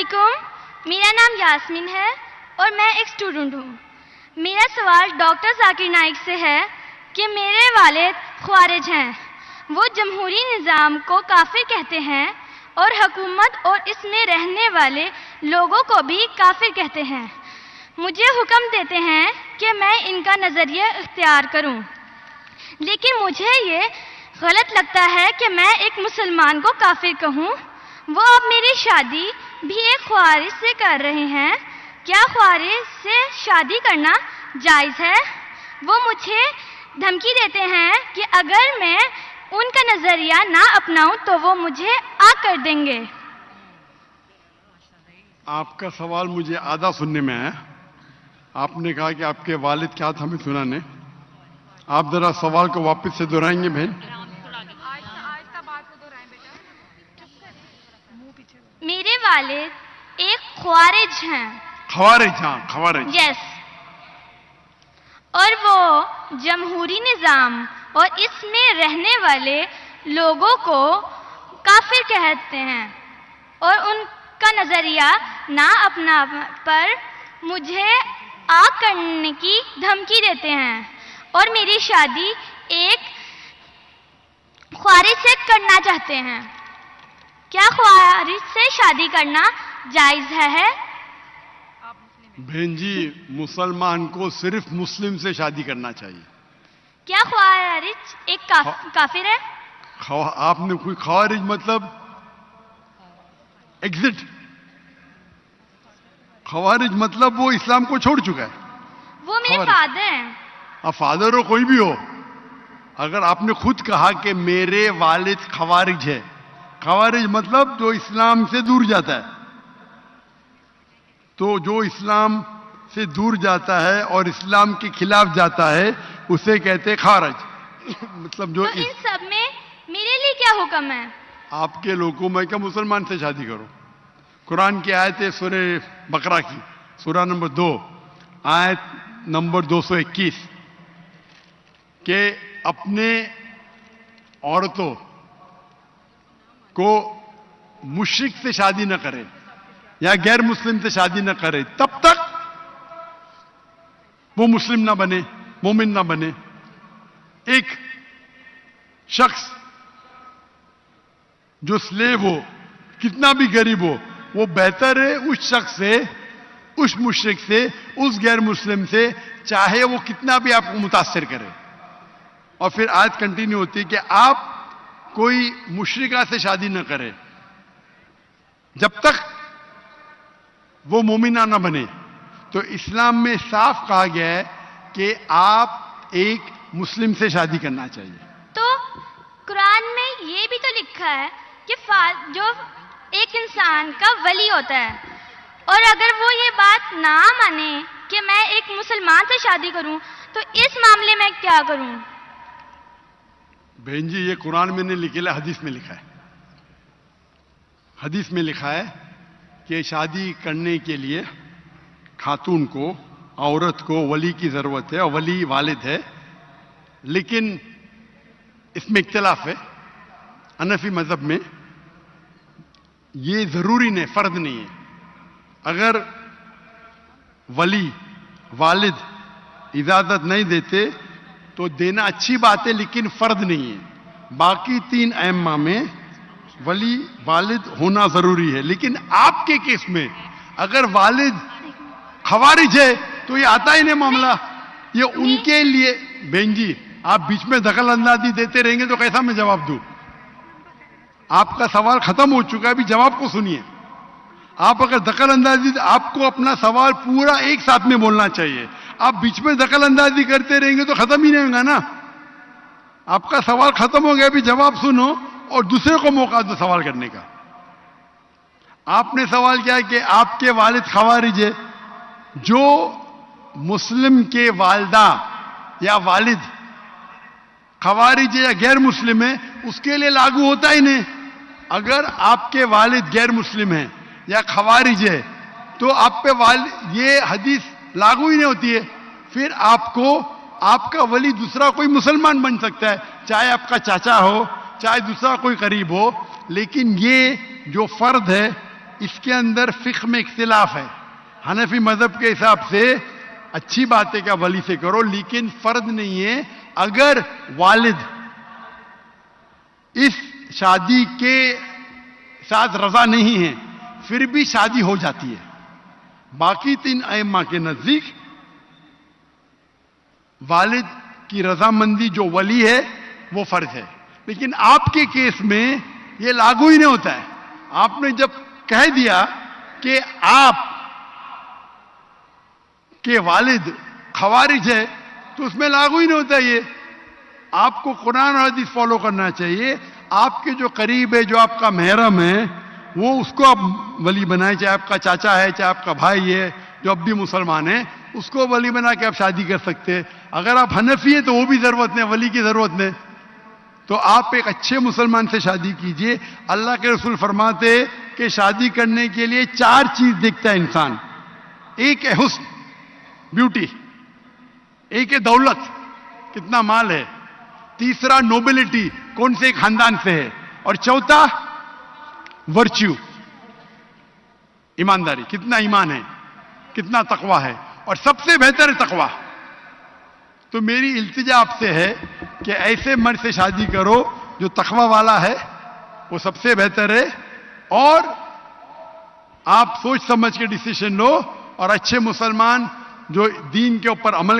علیکم، میرا نام یاسمین ہے اور میں ایک اسٹوڈنٹ ہوں۔ میرا سوال ڈاکٹر ذاکر نائک سے ہے کہ میرے والد خوارج ہیں، وہ جمہوری نظام کو کافر کہتے ہیں اور حکومت اور اس میں رہنے والے لوگوں کو بھی کافر کہتے ہیں۔ مجھے حکم دیتے ہیں کہ میں ان کا نظریہ اختیار کروں، لیکن مجھے یہ غلط لگتا ہے کہ میں ایک مسلمان کو کافر کہوں۔ وہ اب میری شادی بھی ایک خوارج سے کر رہے ہیں، کیا خوارج سے شادی کرنا جائز ہے؟ وہ مجھے دھمکی دیتے ہیں کہ اگر میں ان کا نظریہ نہ اپناؤں تو وہ مجھے آگ کر دیں گے۔ آپ کا سوال مجھے آدھا سننے میں آیا۔ آپ نے کہا کہ آپ کے والد کیا تھا، ہمیں سنا نہیں۔ آپ ذرا سوال کو واپس سے دہرائیں گے بہن؟ میرے والد ایک خوارج ہیں۔ خوارج؟ ہاں، خوارج۔ یس، اور وہ جمہوری نظام اور اس میں رہنے والے لوگوں کو کافر کہتے ہیں اور ان کا نظریہ نہ اپنا پر مجھے آگ کرنے کی دھمکی دیتے ہیں اور میری شادی ایک خوارج سے کرنا چاہتے ہیں۔ کیا خوارج سے شادی کرنا جائز ہے؟ بہن جی، مسلمان کو صرف مسلم سے شادی کرنا چاہیے۔ کیا خوارج ایک کافر ہے؟ آپ نے کوئی خوارج مطلب ایگزٹ، خوارج مطلب وہ اسلام کو چھوڑ چکا ہے۔ وہ میرے فادر ہیں۔ اب فادر ہو کوئی بھی ہو، اگر آپ نے خود کہا کہ میرے والد خوارج ہے، خوارج مطلب جو اسلام سے دور جاتا ہے، تو جو اسلام سے دور جاتا ہے اور اسلام کے خلاف جاتا ہے اسے کہتے خوارج۔ مطلب جو تو ان سب میں میرے لیے کیا حکم ہے؟ آپ کے لوگوں میں کہ مسلمان سے شادی کرو۔ قرآن کی آیت ہے سورہ بقرہ کی، سورہ نمبر 2 آیت نمبر 221 کہ اپنے عورتوں کو مشرک سے شادی نہ کرے یا غیر مسلم سے شادی نہ کرے تب تک وہ مسلم نہ بنے، مومن نہ بنے۔ ایک شخص جو سلیو ہو، کتنا بھی غریب ہو، وہ بہتر ہے اس شخص سے، اس مشرک سے، اس غیر مسلم سے، چاہے وہ کتنا بھی آپ کو متاثر کرے۔ اور پھر آیت کنٹینیو ہوتی ہے کہ آپ کوئی مشرکہ سے شادی نہ کرے جب تک وہ مومنہ نہ بنے۔ تو اسلام میں صاف کہا گیا ہے کہ آپ ایک مسلم سے شادی کرنا چاہیے۔ تو قرآن میں یہ بھی تو لکھا ہے کہ جو ایک انسان کا ولی ہوتا ہے، اور اگر وہ یہ بات نہ مانے کہ میں ایک مسلمان سے شادی کروں تو اس معاملے میں کیا کروں؟ بہن جی، یہ قرآن میں نہیں لکھا ہے، حدیث میں لکھا ہے۔ حدیث میں لکھا ہے کہ شادی کرنے کے لیے خاتون کو، عورت کو ولی کی ضرورت ہے، اور ولی والد ہے۔ لیکن اس میں اختلاف ہے، حنفی مذہب میں یہ ضروری نہیں، فرض نہیں ہے۔ اگر ولی والد اجازت نہیں دیتے تو دینا اچھی بات ہے، لیکن فرض نہیں ہے۔ باقی 3 ائمہ میں ولی والد ہونا ضروری ہے، لیکن آپ کے کیس میں اگر والد خوارج ہے تو یہ آتا ہی نہیں معاملہ۔ یہ ان کے لیے بہن جی، آپ بیچ میں دخل اندازی دیتے رہیں گے تو کیسا میں جواب دوں؟ آپ کا سوال ختم ہو چکا ہے، ابھی جواب کو سنیے۔ آپ اگر دخل اندازی، آپ کو اپنا سوال پورا ایک ساتھ میں بولنا چاہیے۔ آپ بیچ میں دخل اندازی کرتے رہیں گے تو ختم ہی نہیں ہوگا نا۔ آپ کا سوال ختم ہو گیا، ابھی جواب سنو اور دوسرے کو موقع دو سوال کرنے کا۔ آپ نے سوال کیا کہ آپ کے والد خوارج ہے۔ جو مسلم کے والدہ یا والد خوارج ہے یا غیر مسلم ہے، اس کے لیے لاگو ہوتا ہی نہیں۔ اگر آپ کے والد غیر مسلم ہیں یا خوارج ہے تو آپ پہ یہ حدیث لاگو ہی نہیں ہوتی ہے۔ پھر آپ کو آپ کا ولی دوسرا کوئی مسلمان بن سکتا ہے، چاہے آپ کا چاچا ہو، چاہے دوسرا کوئی قریب ہو، لیکن یہ جو فرد ہے اس کے اندر فقہ میں اختلاف ہے. حنفی مذہب کے حساب سے اچھی بات ہے کہ آپ ولی سے کرو، لیکن فرض نہیں ہے. اگر والد اس شادی کے ساتھ رضا نہیں ہے پھر بھی شادی ہو جاتی ہے. باقی 3 ائمہ کے نزدیک والد کی رضامندی جو ولی ہے وہ فرض ہے. لیکن آپ کے کیس میں یہ لاگو ہی نہیں ہوتا ہے. آپ نے جب کہہ دیا کہ آپ کے والد خوارج ہے تو اس میں لاگو ہی نہیں ہوتا. یہ آپ کو قرآن اور حدیث فالو کرنا چاہیے. آپ کے جو قریب ہے، جو آپ کا محرم ہے، وہ اس کو آپ ولی بنائیں، چاہے آپ کا چاچا ہے، چاہے آپ کا بھائی ہے جو اب بھی مسلمان ہے، اس کو ولی بنا کے آپ شادی کر سکتے ہیں. اگر آپ حنفی ہیں تو وہ بھی ضرورت نہیں، ولی کی ضرورت نہیں. تو آپ ایک اچھے مسلمان سے شادی کیجئے. اللہ کے رسول فرماتے کہ شادی کرنے کے لیے 4 چیز دیکھتا ہے انسان. ایک ہے حسن، بیوٹی. ایک ہے دولت، کتنا مال ہے. تیسرا نوبلٹی، کون سے خاندان سے ہے. اور چوتھا ورچیو، ایمانداری، کتنا ایمان ہے، کتنا تقوی ہے. اور سب سے بہتر ہے تقوی. تو میری التجا آپ سے ہے کہ ایسے مرد سے شادی کرو جو تقوی والا ہے، وہ سب سے بہتر ہے. اور آپ سوچ سمجھ کے ڈیسیشن لو، اور اچھے مسلمان جو دین کے اوپر عمل